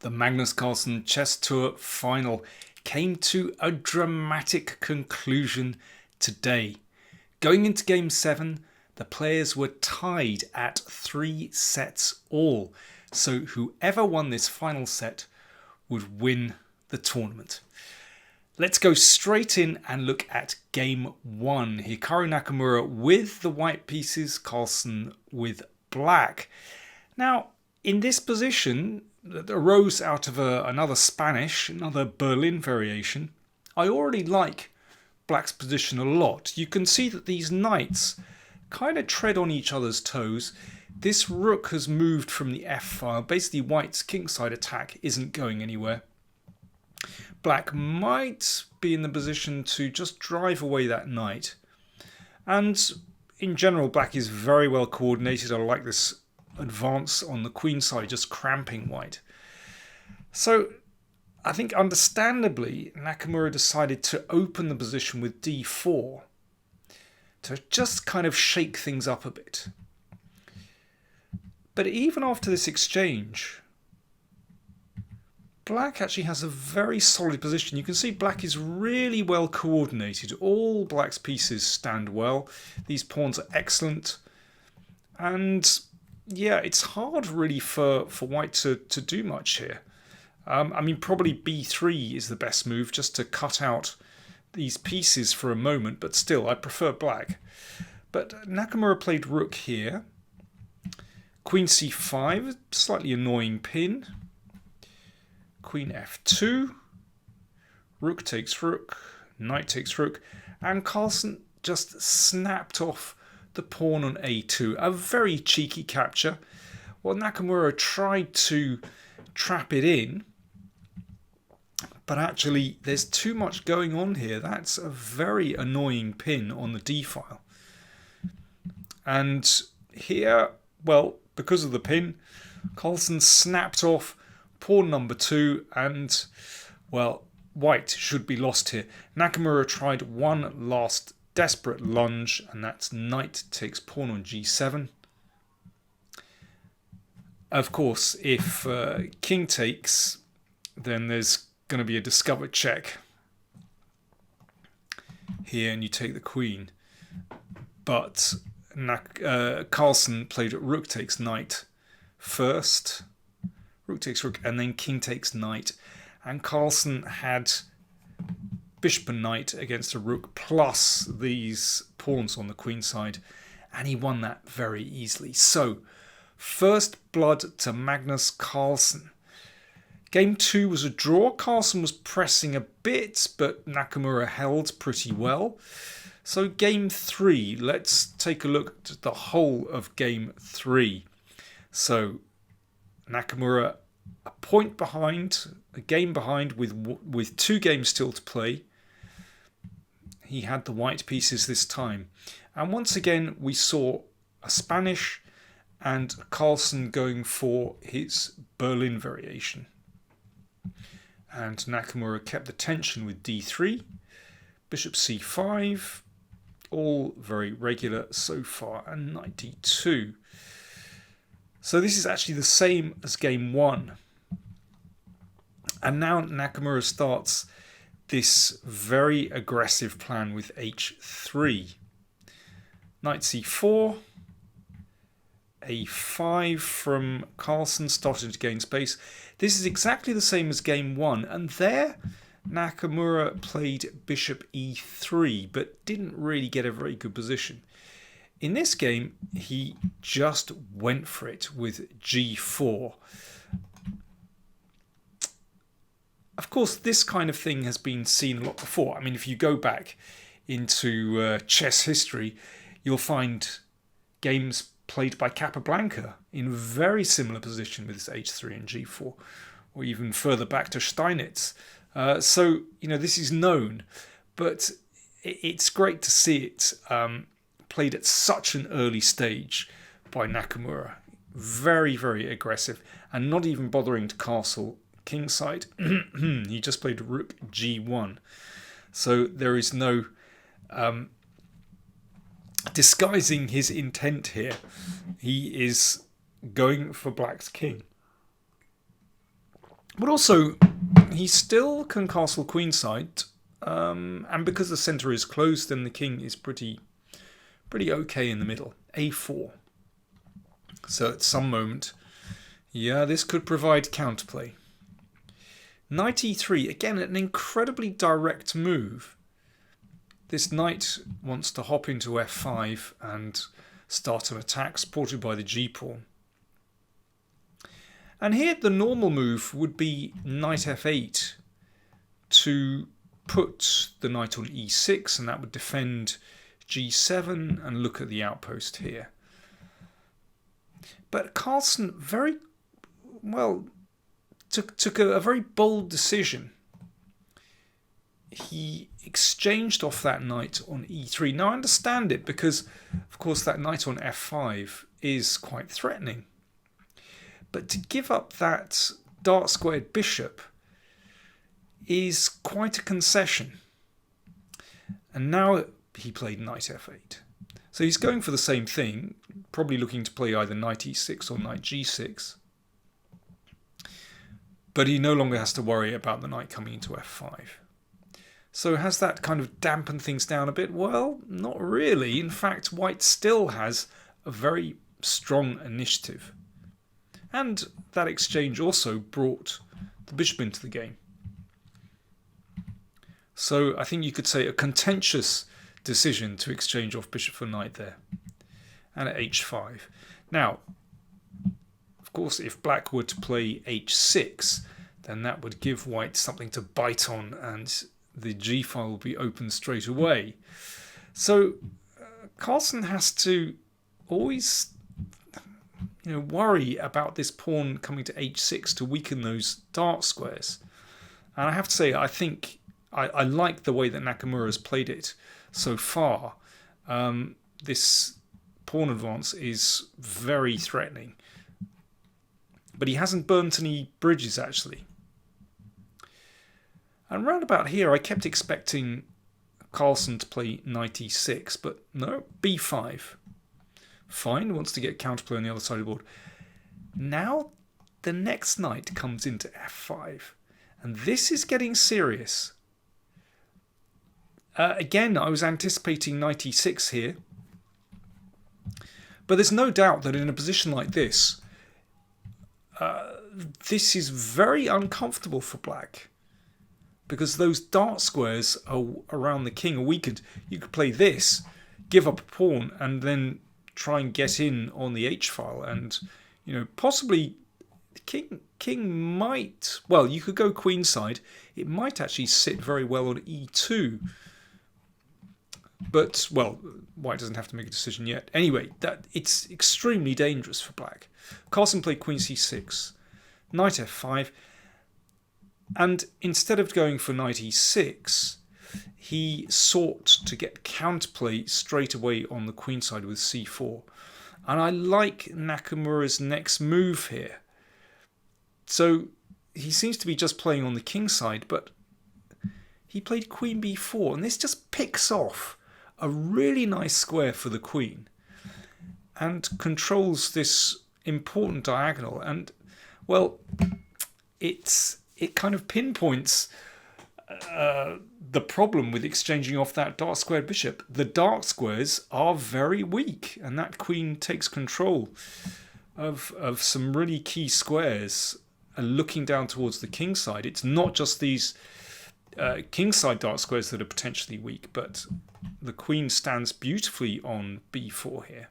The Magnus Carlsen Chess Tour final came to a dramatic conclusion today. Going into Game 7, the players were tied at 3 sets all, so whoever won this final set would win the tournament. Let's go straight in and look at Game 1. Hikaru Nakamura with the white pieces, Carlsen with black. Now, in this position that arose out of another Berlin variation, I already like black's position a lot. You can see that these knights kind of tread on each other's toes. This rook has moved from the F file. Basically, white's kingside attack isn't going anywhere. Black might be in the position to just drive away that knight. And in general, black is very well coordinated. I like this advance on the queen side, just cramping white. So I think understandably, Nakamura decided to open the position with d4 to just kind of shake things up a bit. But even after this exchange, black actually has a very solid position. You can see black is really well coordinated. All black's pieces stand well. These pawns are excellent. And yeah, it's hard really for white to do much here. I mean, probably b3 is the best move, just to cut out these pieces for a moment, but still, I prefer black. But Nakamura played rook here. Queen c5, slightly annoying pin. Queen f2. Rook takes rook. Knight takes rook. And Carlsen just snapped off the pawn on a2. A very cheeky capture. Well, Nakamura tried to trap it in, but actually there's too much going on here. That's a very annoying pin on the d file. And here, well, because of the pin, Carlsen snapped off pawn number 2, and well, white should be lost here. Nakamura tried one last desperate lunge, and that's knight takes pawn on g7. Of course, if king takes, then there's going to be a discovered check here, and you take the queen. But Carlsen played rook takes knight first, rook takes rook, and then king takes knight. And Carlsen had bishop and knight against a rook plus these pawns on the queen side, and he won that very easily. So, first blood to Magnus Carlsen. Game 2 was a draw. Carlsen was pressing a bit, but Nakamura held pretty well. So Game 3, let's take a look at the whole of Game 3. So Nakamura a point behind, a game behind with 2 games still to play. He had the white pieces this time. And once again, we saw a Spanish and Carlsen going for his Berlin variation. And Nakamura kept the tension with d3, bishop c5, all very regular so far, and knight d2. So this is actually the same as game 1. And now Nakamura starts this very aggressive plan with h3. Knight c4, a5 from Carlsen, starting to gain space. This is exactly the same as game 1, and there Nakamura played bishop e3, but didn't really get a very good position. In this game, he just went for it with g4. Of course, this kind of thing has been seen a lot before. I mean, if you go back into chess history, you'll find games played by Capablanca in very similar position with this h3 and g4, or even further back to Steinitz. So, you know, this is known, but it's great to see it played at such an early stage by Nakamura. Very, very aggressive, and not even bothering to castle kingside. He just played rook g1. So there is no disguising his intent here. He is going for black's king. But also, he still can castle queenside, and because the centre is closed, then the king is pretty okay in the middle. A4. So at some moment, yeah, this could provide counterplay. Knight e3, again, an incredibly direct move. This knight wants to hop into f5 and start an attack supported by the g-pawn. And here the normal move would be knight f8 to put the knight on e6, and that would defend g7 and look at the outpost here. But Carlsen took a very bold decision. He exchanged off that knight on e3. Now I understand it because, of course, that knight on f5 is quite threatening. But to give up that dark-squared bishop is quite a concession. And now he played knight f8. So he's going for the same thing, probably looking to play either knight e6 or knight g6. But he no longer has to worry about the knight coming into f5. So has that kind of dampened things down a bit? Well, not really. In fact, white still has a very strong initiative. And that exchange also brought the bishop into the game. So I think you could say a contentious decision to exchange off bishop for knight there. And at h5. Now, of course, if black were to play h6, then that would give white something to bite on, and the g file will be open straight away. So Carlsen has to always worry about this pawn coming to h6 to weaken those dark squares. And I have to say, I think I like the way that Nakamura has played it so far. This pawn advance is very threatening. But he hasn't burnt any bridges, actually. And round about here, I kept expecting Carlsen to play knight e6, but no, b5. Fine, wants to get counterplay on the other side of the board. Now, the next knight comes into f5. And this is getting serious. Again, I was anticipating knight e6 here. But there's no doubt that in a position like this, this is very uncomfortable for black. Because those dark squares around the king are weakened. You could play this, give up a pawn, and then try and get in on the h-file. And, possibly the king might... Well, you could go queenside. It might actually sit very well on e2. But, well, white doesn't have to make a decision yet. Anyway, it's extremely dangerous for black. Carlsen played queen c6, knight f5, and instead of going for knight e6, he sought to get counterplay straight away on the queen side with c4. And I like Nakamura's next move here. So he seems to be just playing on the king side, but he played queen b4, and this just picks off a really nice square for the queen and controls this important diagonal. And, well, it kind of pinpoints the problem with exchanging off that dark squared bishop. The dark squares are very weak, and that queen takes control of some really key squares and looking down towards the king side. It's not just these king side dark squares that are potentially weak, but the queen stands beautifully on b4 here.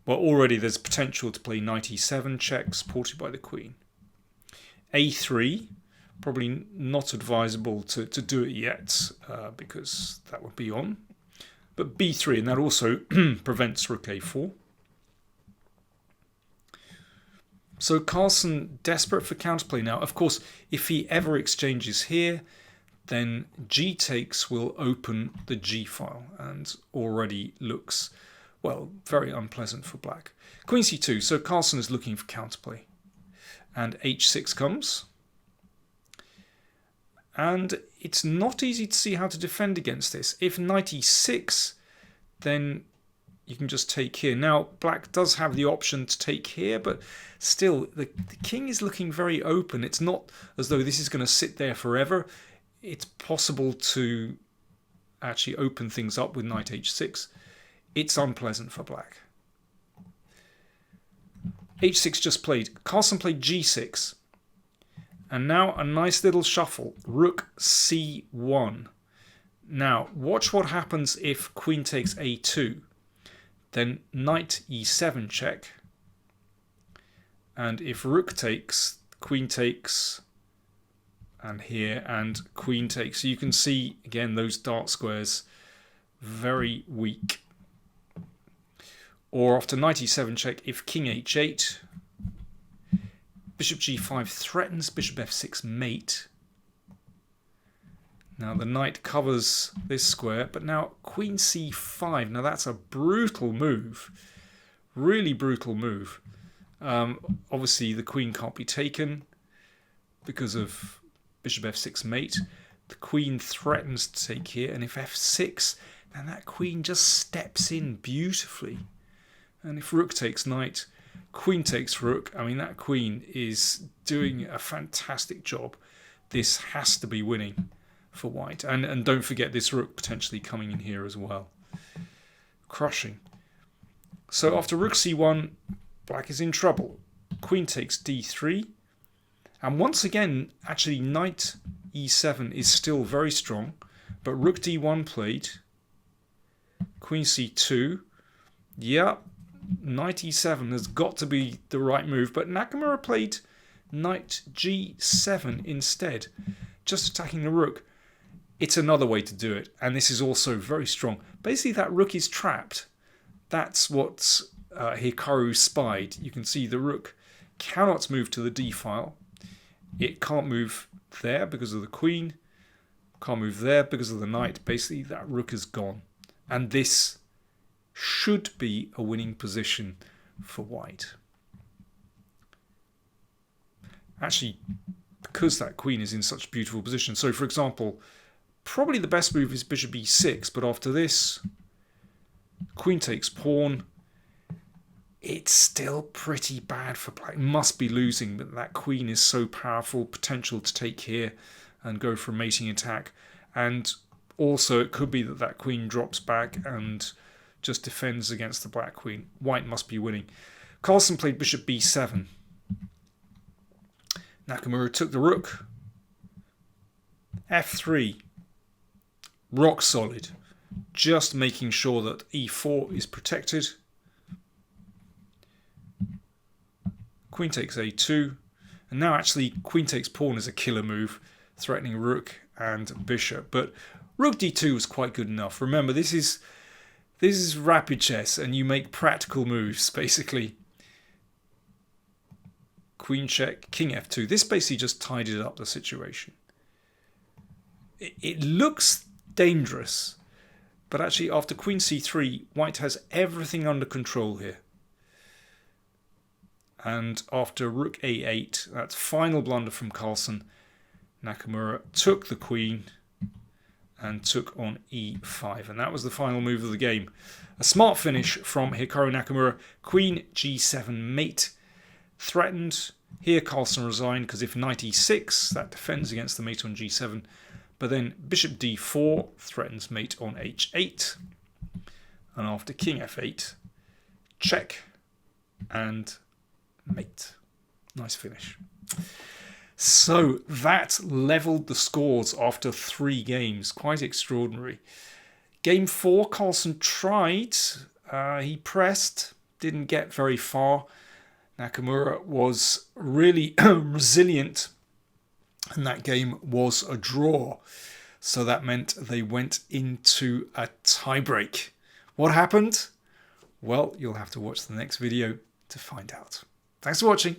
Well, already there's potential to play knight e7 check, supported by the queen. a3, probably not advisable to do it yet, because that would be on. But b3, and that also prevents rook a4. So Carlsen desperate for counterplay now. Of course, if he ever exchanges here, then g takes will open the g file, and already looks, well, very unpleasant for black. Queen c2, so Carlsen is looking for counterplay. And h6 comes. And it's not easy to see how to defend against this. If knight e6, then you can just take here. Now, black does have the option to take here, but still, the king is looking very open. It's not as though this is going to sit there forever. It's possible to actually open things up with knight h6. It's unpleasant for black. h6 just played. Carlsen played g6. And now a nice little shuffle. Rook c1. Now, watch what happens if queen takes a2. Then knight e7 check. And if rook takes, queen takes, and here, and queen takes. So you can see, again, those dark squares, very weak. Or after knight e7 check, if king h8, bishop g5 threatens, bishop f6 mate. Now the knight covers this square, but now queen c5. Now that's a brutal move, really brutal move. Obviously the queen can't be taken because of bishop f6 mate. The queen threatens to take here, and if f6, then that queen just steps in beautifully. And if rook takes knight, queen takes rook, I mean that queen is doing a fantastic job. This has to be winning for white. And don't forget this rook potentially coming in here as well. Crushing. So after rook c1, black is in trouble. Queen takes d3. And once again, actually knight e7 is still very strong. But rook d1 played. Queen c2. Yeah, knight e7 has got to be the right move. But Nakamura played knight g7 instead. Just attacking the rook. It's another way to do it, and this is also very strong. Basically, that rook is trapped. That's what Hikaru spied. You can see the rook cannot move to the d file. It can't move there because of the queen. Can't move there because of the knight. Basically, that rook is gone. And this should be a winning position for white. Actually, because that queen is in such a beautiful position. So, for example, probably the best move is bishop e6, but after this, queen takes pawn. It's still pretty bad for black. Must be losing, but that queen is so powerful. Potential to take here and go for a mating attack. And also it could be that that queen drops back and just defends against the black queen. White must be winning. Carlsen played bishop b7. Nakamura took the rook. f3. Rock solid. Just making sure that e4 is protected. Queen takes a2. And now actually queen takes pawn is a killer move, threatening rook and bishop. But rook d2 was quite good enough. Remember, this is rapid chess and you make practical moves, basically. Queen check, king f2. This basically just tidied up the situation. It looks dangerous, but actually after queen c3, white has everything under control here. And after rook a8, that's final blunder from Carlsen, Nakamura took the queen and took on e5. And that was the final move of the game. A smart finish from Hikaru Nakamura. Queen g7 mate. Threatened. Here Carlsen resigned because if knight e6, that defends against the mate on g7. But then bishop d4 threatens mate on h8. And after king f8, check and mate. Nice finish. So that leveled the scores after 3 games. Quite extraordinary. Game 4, Carlsen tried. He pressed, didn't get very far. Nakamura was really resilient, and that game was a draw. So that meant they went into a tiebreak. What happened? Well, you'll have to watch the next video to find out. Thanks for watching.